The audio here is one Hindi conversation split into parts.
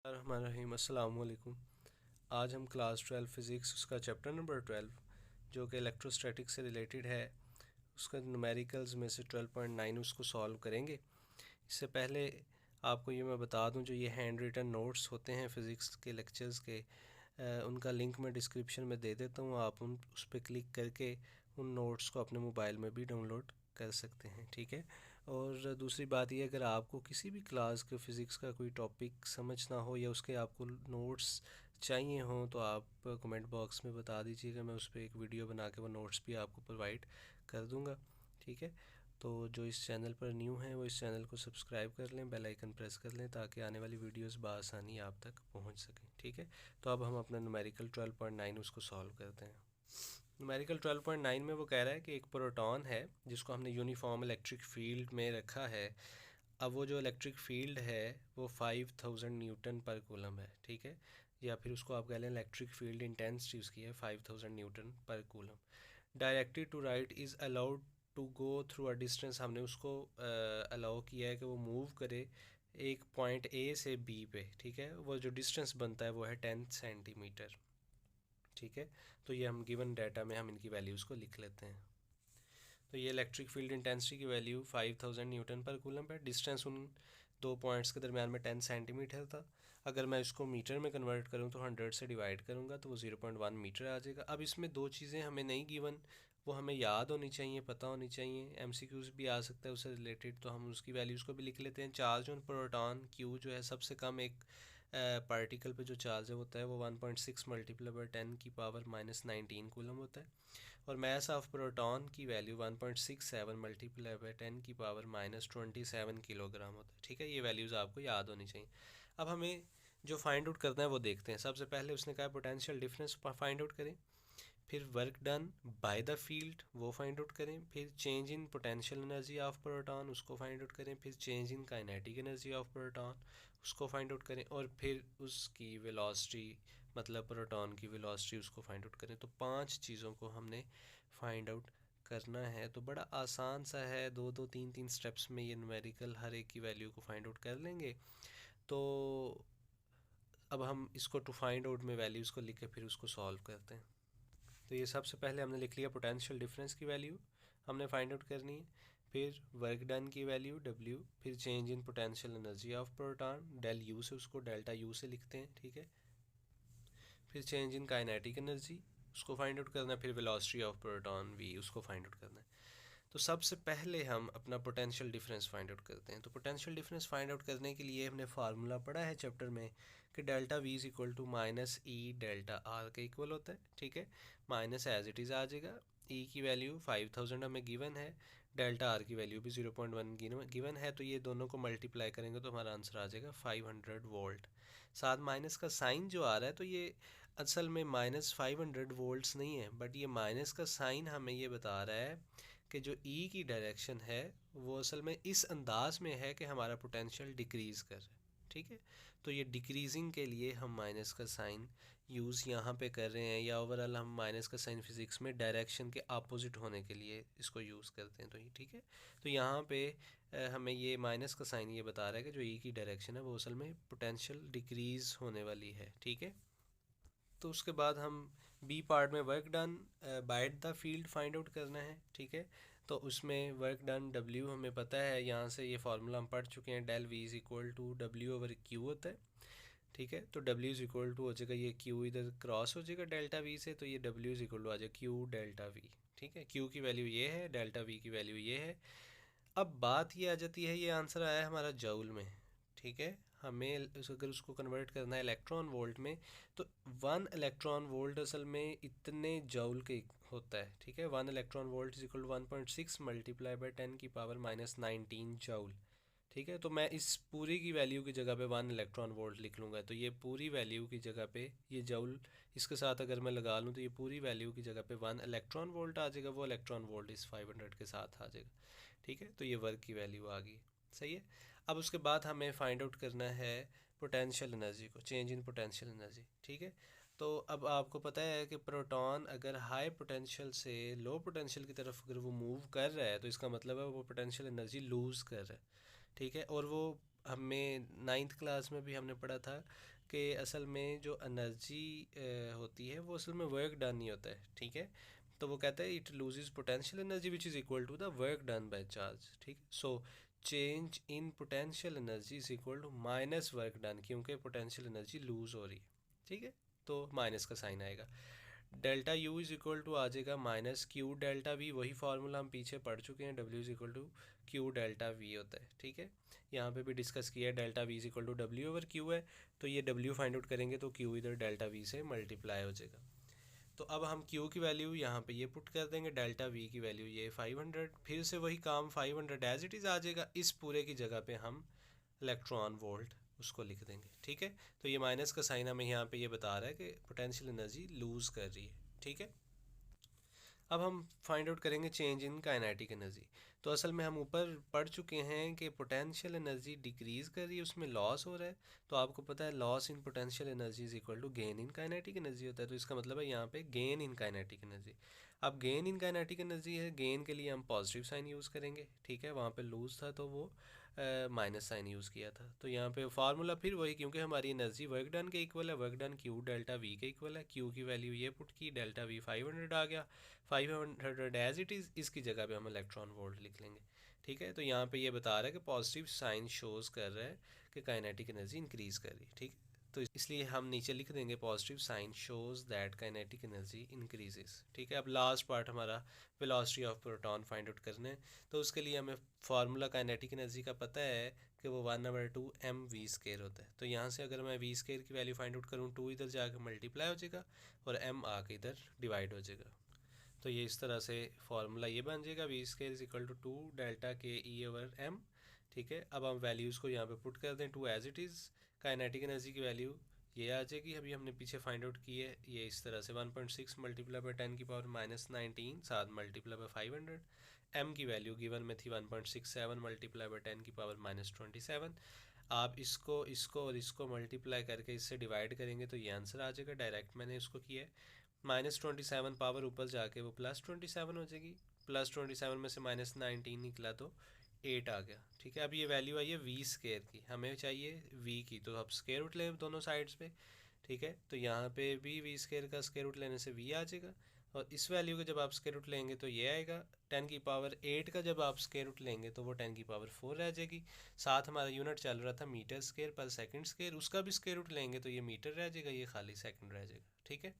रहीम अस्सलाम वालेकुम। आज हम क्लास 12 फ़िज़िक्स उसका चैप्टर नंबर 12 जो कि इलेक्ट्रोस्टैटिक से रिलेटेड है उसका न्यूमेरिकल्स में से 12.9 उसको सॉल्व करेंगे। इससे पहले आपको ये मैं बता दूं, जो ये हैंड रिटन नोट्स होते हैं फ़िज़िक्स के लेक्चर्स के, उनका लिंक मैं डिस्क्रिप्शन में दे देता हूँ। आप उस पर क्लिक करके उन नोट्स को अपने मोबाइल में भी डाउनलोड कर सकते हैं, ठीक है। और दूसरी बात ये, अगर आपको किसी भी क्लास के फ़िज़िक्स का कोई टॉपिक समझ ना हो या उसके आपको नोट्स चाहिए हों तो आप कमेंट बॉक्स में बता दीजिएगा। मैं उस पर एक वीडियो बना के वो नोट्स भी आपको प्रोवाइड कर दूँगा, ठीक है। तो जो इस चैनल पर न्यू हैं वो इस चैनल को सब्सक्राइब कर लें, बेल आइकन प्रेस कर लें ताकि आने वाली वीडियोस बआसानी आप तक पहुंच सकें, ठीक है। तो अब हम अपना न्यूमेरिकल 12.9 उसको सॉल्व करते हैं। न्यूमेरिकल 12.9 में वो कह रहा है कि एक प्रोटॉन है जिसको हमने यूनिफॉर्म इलेक्ट्रिक फील्ड में रखा है। अब वो जो इलेक्ट्रिक फील्ड है वो 5000 न्यूटन पर कूलम है, ठीक है। या फिर उसको आप कह लें इलेक्ट्रिक फील्ड इंटेंसिटी उसकी है 5000 न्यूटन पर coulomb. Directed to right is allowed to go through a distance, हमने उसको अलाउ किया है कि वो मूव करे एक पॉइंट ए से बी पे, ठीक है। वो जो डिस्टेंस बनता है वो है 10 सेंटीमीटर, ठीक है। तो ये हम गिवन डाटा में हम इनकी वैल्यूज़ को लिख लेते हैं। तो ये इलेक्ट्रिक फील्ड इंटेंसिटी की वैल्यू 5000 न्यूटन पर कूलम है। डिस्टेंस उन दो पॉइंट्स के दरमियान में 10 सेंटीमीटर था। अगर मैं इसको मीटर में कन्वर्ट करूँ तो 100 से डिवाइड करूँगा तो वो 0.1 मीटर आ जाएगा। अब इसमें दो चीज़ें हमें नहीं गिवन, वो हमें याद होनी चाहिए, पता होनी चाहिए। एमसीक्यूज़ भी आ सकता है उससे रिलेटेड, तो हम उसकी वैल्यूज़ को भी लिख लेते हैं। चार्ज ऑन प्रोटॉन क्यू जो है सबसे कम एक पार्टिकल पे जो चार्ज है होता है वो 1.6 मल्टीप्लाई बाई 10 की पावर -19 कूलम होता है। और मास ऑफ प्रोटॉन की वैल्यू 1.67 मल्टीप्लाई बाई 10 की पावर -27 किलोग्राम होता है, ठीक है। ये वैल्यूज़ आपको याद होनी चाहिए। अब हमें जो फाइंड आउट करना है वो देखते हैं। सबसे पहले उसने कहा पोटेंशियल डिफरेंस फाइंड आउट करें, फिर work done by the field वो फाइंड आउट करें, फिर change in potential energy of proton उसको फाइंड आउट करें, फिर change in kinetic energy of proton उसको फाइंड आउट करें, और फिर उसकी वेलोसिटी मतलब प्रोटॉन की वेलोसिटी उसको फाइंड आउट करें। तो 5 चीज़ों को हमने फाइंड आउट करना है। तो बड़ा आसान सा है, दो दो तीन तीन स्टेप्स में ये न्यूमेरिकल हर एक की वैल्यू को फाइंड आउट कर लेंगे। तो अब हम इसको टू फाइंड आउट में वैल्यूज़ को लिख के फिर उसको सॉल्व करते हैं। तो ये सबसे पहले हमने लिख लिया पोटेंशियल डिफरेंस की वैल्यू हमने फाइंड आउट करनी है, फिर वर्क डन की वैल्यू W, फिर change in potential energy of proton del U से उसको डेल्टा U से लिखते हैं, ठीक है। फिर चेंज इन काइनेटिक एनर्जी उसको फाइंड आउट करना है, फिर वेलोसिटी ऑफ प्रोटॉन V उसको फाइंड आउट करना है। तो सबसे पहले हम अपना पोटेंशियल डिफरेंस फाइंड आउट करते हैं। तो पोटेंशियल डिफरेंस फाइंड आउट करने के लिए हमने फार्मूला पढ़ा है चैप्टर में कि delta V is equal to -E delta R के इक्वल होता है, ठीक है। माइनस एज इट इज़ आ जाएगा। E की वैल्यू 5000 हमें गिवन है, डेल्टा R की वैल्यू भी 0.1 गिवन है। तो ये दोनों को मल्टीप्लाई करेंगे तो हमारा आंसर आ जाएगा 500 वोल्ट। साथ माइनस का साइन जो आ रहा है तो ये असल में -500 वोल्ट्स नहीं है, बट ये माइनस का साइन हमें ये बता रहा है कि जो ई की डायरेक्शन है वो असल में इस अंदाज में है कि हमारा पोटेंशियल डिक्रीज़ कर रहा है, ठीक है। तो ये डिक्रीजिंग के लिए हम माइनस का साइन यूज़ यहाँ पे कर रहे हैं, या ओवरऑल हम माइनस का साइन फिज़िक्स में डायरेक्शन के अपोजिट होने के लिए इसको यूज़ करते हैं। तो ये ठीक है। तो यहाँ पे हमें ये माइनस का साइन ये बता रहा है कि जो ई की डायरेक्शन है वो असल में पोटेंशियल डिक्रीज़ होने वाली है, ठीक है। तो उसके बाद हम बी पार्ट में work done by the field find out करना है, ठीक है। तो उसमें वर्क डन W हमें पता है, यहाँ से ये फार्मूला हम पढ़ चुके हैं, del V is equal to W/Q होता है, ठीक है। तो W इज़ इक्वल टू हो जाएगा, ये Q इधर क्रॉस हो जाएगा डेल्टा V से, तो ये W इज़ इक्वल टू आ जाएगा Q डेल्टा V, ठीक है। Q की वैल्यू ये है, डेल्टा V की वैल्यू ये है। अब बात ये आ जाती है, ये आंसर आया है हमारा जूल में, ठीक है। हमें अगर उसको कन्वर्ट करना है इलेक्ट्रॉन वोल्ट में तो 1 इलेक्ट्रॉन वोल्ट असल में इतने जूल के होता है, ठीक है। 1 electron volt is equal to 1.6 multiply by 10 की पावर -19 जूल, ठीक है। तो मैं इस पूरी की वैल्यू की जगह पे 1 इलेक्ट्रॉन वोल्ट लिख लूँगा, तो ये पूरी वैल्यू की जगह पे ये जूल इसके साथ अगर मैं लगा लूँ तो ये पूरी वैल्यू की जगह पे 1 इलेक्ट्रॉन वोल्ट आ जाएगा, वो इलेक्ट्रॉन वोल्ट इस 500 के साथ आ जाएगा, ठीक है। तो ये वर्क की वैल्यू आ गई, सही है। अब उसके बाद हमें फाइंड आउट करना है पोटेंशियल एनर्जी को, चेंज इन पोटेंशियल एनर्जी, ठीक है। तो अब आपको पता है कि प्रोटॉन अगर हाई पोटेंशियल से लो पोटेंशियल की तरफ अगर वो मूव कर रहा है तो इसका मतलब है वो पोटेंशियल एनर्जी लूज़ कर रहा है, ठीक है। और वो हमें नाइन्थ क्लास में भी हमने पढ़ा था कि असल में जो एनर्जी होती है वो असल में वर्क डन नहीं होता है, ठीक है। तो वो कहता है it loses potential energy which is equal to the work done by charge, ठीक है। So change in potential energy is equal to minus work done, क्योंकि पोटेंशियल एनर्जी लूज हो रही है, ठीक है। तो माइनस का साइन आएगा। Delta u is equal to आ जाएगा माइनस क्यू डेल्टा वी, वही फार्मूला हम पीछे पढ़ चुके हैं, W is equal to q delta v होता है, ठीक है। यहाँ पे भी डिस्कस किया है, delta V is equal to W over Q है, तो ये डब्ल्यू फाइंड आउट करेंगे तो क्यू इधर डेल्टा वी से मल्टीप्लाई हो जाएगा। तो अब हम क्यू की वैल्यू यहाँ पे ये पुट कर देंगे, डेल्टा वी की वैल्यू ये 500, फिर से वही काम 500 एज इट इज़ आ जाएगा, इस पूरे की जगह पे हम इलेक्ट्रॉन वोल्ट उसको लिख देंगे, ठीक है। तो ये माइनस का साइन हमें यहाँ पे ये बता रहा है कि पोटेंशियल एनर्जी लूज़ कर रही है, ठीक है। अब हम फाइंड आउट करेंगे चेंज इन काइनेटिक एनर्जी। तो असल में हम ऊपर पढ़ चुके हैं कि पोटेंशियल एनर्जी डिक्रीज़ कर रही है, उसमें लॉस हो रहा है। तो आपको पता है loss in potential energy is equal to gain in kinetic energy होता है, तो इसका मतलब है यहाँ पे गेन इन काइनेटिक एनर्जी। अब गेन इन काइनेटिक एनर्जी है, गेन के लिए हम पॉजिटिव साइन यूज़ करेंगे, ठीक है। वहाँ पे लूज था तो वो माइनस साइन यूज़ किया था। तो यहाँ पे फार्मूला फिर वही, क्योंकि हमारी एनर्जी वर्क डन के इक्वल है, work done Q delta we के इक्वल है। क्यू की वैल्यू ये पुट की, डेल्टा वी 500 आ गया, 500 एज इट इज़, इसकी जगह पे हम इलेक्ट्रॉन वोल्ट लिख लेंगे, ठीक है। तो यहाँ पे ये बता रहा है कि पॉजिटिव साइन शोज़ कर रहा है कि काइनेटिक एनर्जी इंक्रीज़ कर रही है, ठीक है। तो इसलिए हम नीचे लिख देंगे positive sign shows that kinetic energy increases, ठीक है। अब लास्ट पार्ट हमारा velocity of proton find out करना है। तो उसके लिए हमें फार्मूला काइनेटिक एनर्जी का पता है कि वो 1/2 mv² होता है। तो यहाँ से अगर मैं v² की वैल्यू फाइंड आउट करूँ, 2 इधर जाकर मल्टीप्लाई हो जाएगा और m आके इधर डिवाइड हो जाएगा। तो ये इस तरह से फार्मूला ये बन जाएगा, v² is equal to 2 delta के ई ओवर m, ठीक है। अब हम वैल्यूज़ को यहाँ पे पुट कर दें, 2 as it is, kinetic energy की वैल्यू ये आ जाएगी, अभी हमने पीछे फाइंड आउट की है, ये इस तरह से 1.6 मल्टीप्लाई बाई 10 की पावर -19 साथ मल्टीप्लाई बाई 500। m की वैल्यू गिवन में थी 1.67 मल्टीप्लाई बाई 10 की पावर -27। आप इसको और इसको मल्टीप्लाई करके इससे डिवाइड करेंगे तो ये आंसर आ जाएगा, डायरेक्ट मैंने इसको किया है। -27 पावर ऊपर जाके वो +27 हो जाएगी, +27 में से -19 निकला तो 8 आ गया, ठीक है। अब ये वैल्यू आई है v² की, हमें चाहिए v की, तो अब स्क्वायर रूट लें दोनों साइड्स पे, ठीक है। तो यहाँ पे भी v² का स्क्वायर रूट लेने से v आ जाएगा, और इस वैल्यू का जब आप स्क्वायर रूट लेंगे तो ये आएगा। 10 की पावर 8 का जब आप स्क्वायर रूट लेंगे तो वो 10 की पावर 4 रह जाएगी। साथ हमारा यूनिट चल रहा था मीटर स्क्वायर पर सेकंड स्क्वायर, उसका भी स्क्वायर रूट लेंगे तो ये मीटर रह जाएगा, ये खाली सेकंड रह जाएगा, ठीक है।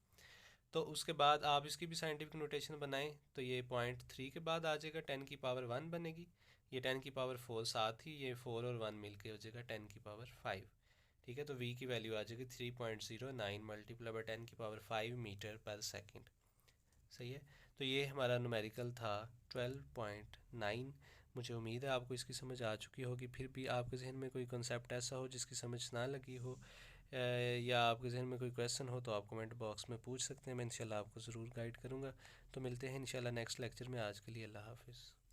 तो उसके बाद आप इसकी भी साइंटिफिक नोटेशन बनाएं तो ये 0.3 के बाद आ जाएगा, 10 की पावर 1 बनेगी, ये 10 की पावर 4 साथ ही ये 4 और 1 मिलके हो जाएगा 10 की पावर 5, ठीक है। तो v की वैल्यू आ जाएगी 3.09 मल्टीप्लाई बाई 10 की पावर 5 मीटर पर सेकंड, सही है। तो ये हमारा न्यूमेरिकल था 12.9। मुझे उम्मीद है आपको इसकी समझ आ चुकी होगी। फिर भी आपके जहन में कोई कॉन्सेप्ट ऐसा हो जिसकी समझ ना लगी हो, या आपके जहन में कोई क्वेश्चन हो, तो आप कमेंट बॉक्स में पूछ सकते हैं, मैं इंशाल्लाह आपको ज़रूर गाइड करूँगा। तो मिलते हैं इंशाल्लाह नेक्स्ट लेक्चर में। आज के लिए अल्लाह हाफिज़।